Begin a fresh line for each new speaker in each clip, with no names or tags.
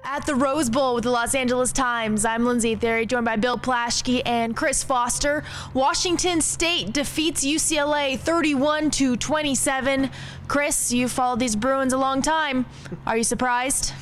At the Rose Bowl with the Los Angeles Times, I'm Lindsey Thiry, joined by Bill Plaschke and Chris Foster. Washington State defeats UCLA 31-27. Chris, you've followed these Bruins a long time. Are you surprised?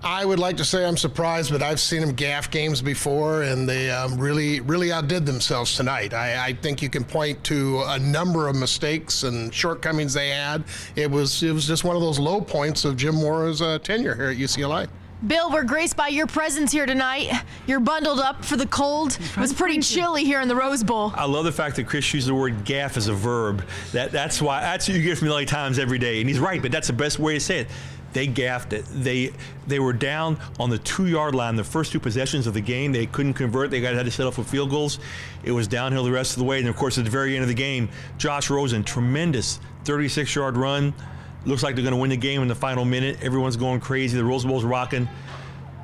I would like to say I'm surprised, but I've seen them gaff games before, and they really outdid themselves tonight. I think you can point to a number of mistakes and shortcomings they had. It was just one of those low points of Jim Mora's tenure here at UCLA.
Bill, we're graced by your presence here tonight. You're bundled up for the cold. It was pretty chilly here in the Rose Bowl.
I love the fact that Chris used the word gaff as a verb. That's what you get from me like times every day. And he's right, but that's the best way to say it. They gaffed it. They were down on the 2-yard line the first two possessions of the game. They couldn't convert. They had to settle for field goals. It was downhill the rest of the way. And, of course, at the very end of the game, Josh Rosen, tremendous 36-yard run. Looks like they're going to win the game in the final minute. Everyone's going crazy. The Rose Bowl's rocking.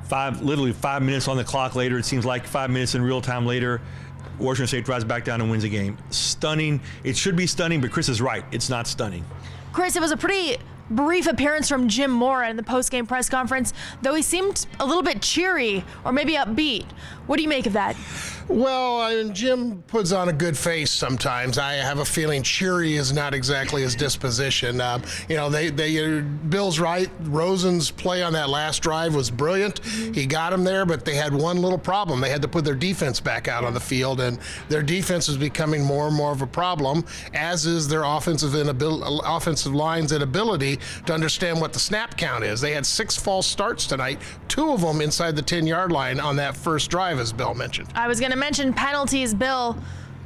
Literally 5 minutes on the clock later. It seems like 5 minutes in real time later. Washington State drives back down and wins the game. Stunning. It should be stunning, but Chris is right. It's not stunning.
Chris, it was a pretty brief appearance from Jim Mora in the post-game press conference, though he seemed a little bit cheery or maybe upbeat. What do you make of that?
Well, Jim puts on a good face sometimes. I have a feeling cheery is not exactly his disposition. Bill's right. Rosen's play on that last drive was brilliant. He got him there, but they had one little problem. They had to put their defense back out on the field, and their defense is becoming more and more of a problem, as is their offensive line's inability to understand what the snap count is. They had 6 false starts tonight, 2 of them inside the 10-yard line on that first drive, as Bill mentioned.
I was going to mention penalties, Bill.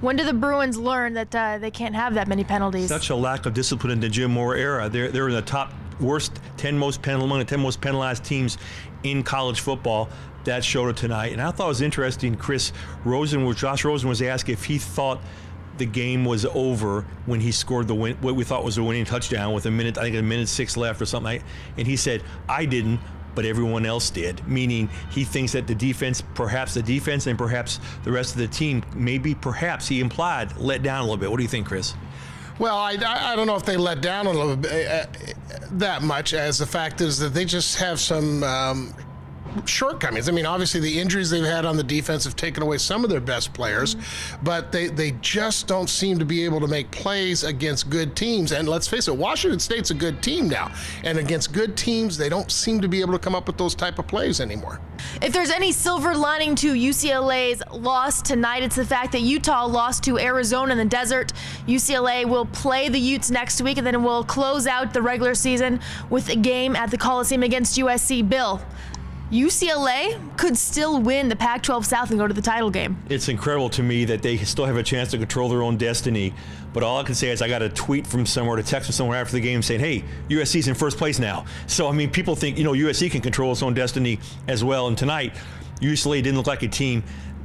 When do the Bruins learn that they can't have that many penalties?
Such a lack of discipline in the Jim Mora era. They're in the top worst 10 most penalized teams in college football. That showed it tonight. And I thought it was interesting, Josh Rosen was asked if he thought the game was over when he scored what we thought was a winning touchdown with a minute 6 left or something. And he said, I didn't, but everyone else did, meaning he thinks that the defense and perhaps the rest of the team, perhaps he implied, let down a little bit. What do you think, Chris?
Well, I don't know if they let down a little bit that much, as the fact is that they just have some shortcomings. I mean, obviously the injuries they've had on the defense have taken away some of their best players, but they just don't seem to be able to make plays against good teams. And let's face it, Washington State's a good team now, and against good teams, they don't seem to be able to come up with those type of plays anymore.
If there's any silver lining to UCLA's loss tonight, it's the fact that Utah lost to Arizona in the desert. UCLA will play the Utes next week, and then we'll close out the regular season with a game at the Coliseum against USC. Bill, UCLA could still win the Pac-12 South and go to the title game.
It's incredible to me that they still have a chance to control their own destiny. But all I can say is I got a tweet from somewhere, a text from somewhere after the game saying, hey, USC's in first place now. So, I mean, people think, USC can control its own destiny as well. And tonight, UCLA didn't look like a team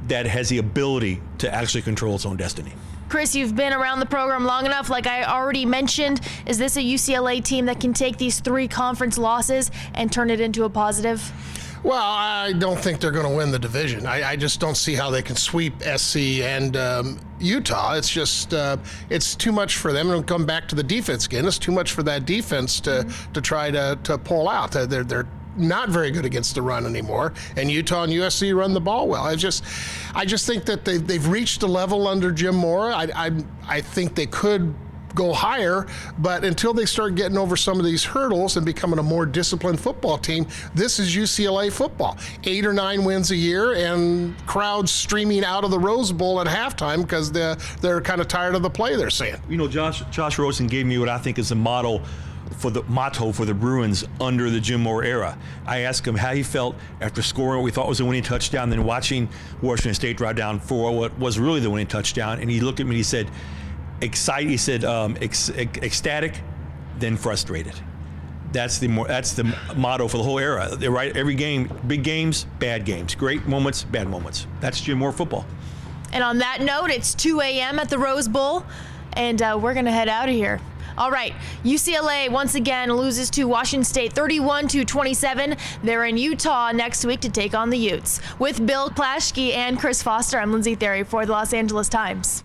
that has the ability to actually control its own destiny.
Chris, you've been around the program long enough. Like I already mentioned, is this a UCLA team that can take these 3 conference losses and turn it into a positive?
Well, I don't think they're going to win the division. I just don't see how they can sweep SC and Utah. It's just it's too much for them. And come back to the defense again. It's too much for that defense to try to pull out. They're not very good against the run anymore, and Utah and USC run the ball well. I just think that they've reached a level under Jim Mora. I think they could go higher, but until they start getting over some of these hurdles and becoming a more disciplined football team, this is UCLA football. 8 or 9 wins a year and crowds streaming out of the Rose Bowl at halftime because they're kind of tired of the play they're seeing.
Josh Rosen gave me what I think is the motto for the Bruins under the Jim Mora era. I asked him how he felt after scoring what we thought was a winning touchdown, then watching Washington State drive down for what was really the winning touchdown, and he looked at me and he said, excited. He said, ecstatic, then frustrated. That's the motto for the whole era. They're right. Every game, big games, bad games, great moments, bad moments. That's Jim Mora football.
And on that note, it's 2 a.m. at the Rose Bowl, and we're going to head out of here. All right, UCLA once again loses to Washington State 31-27. They're in Utah next week to take on the Utes. With Bill Plaschke and Chris Foster, I'm Lindsey Thiry for the Los Angeles Times.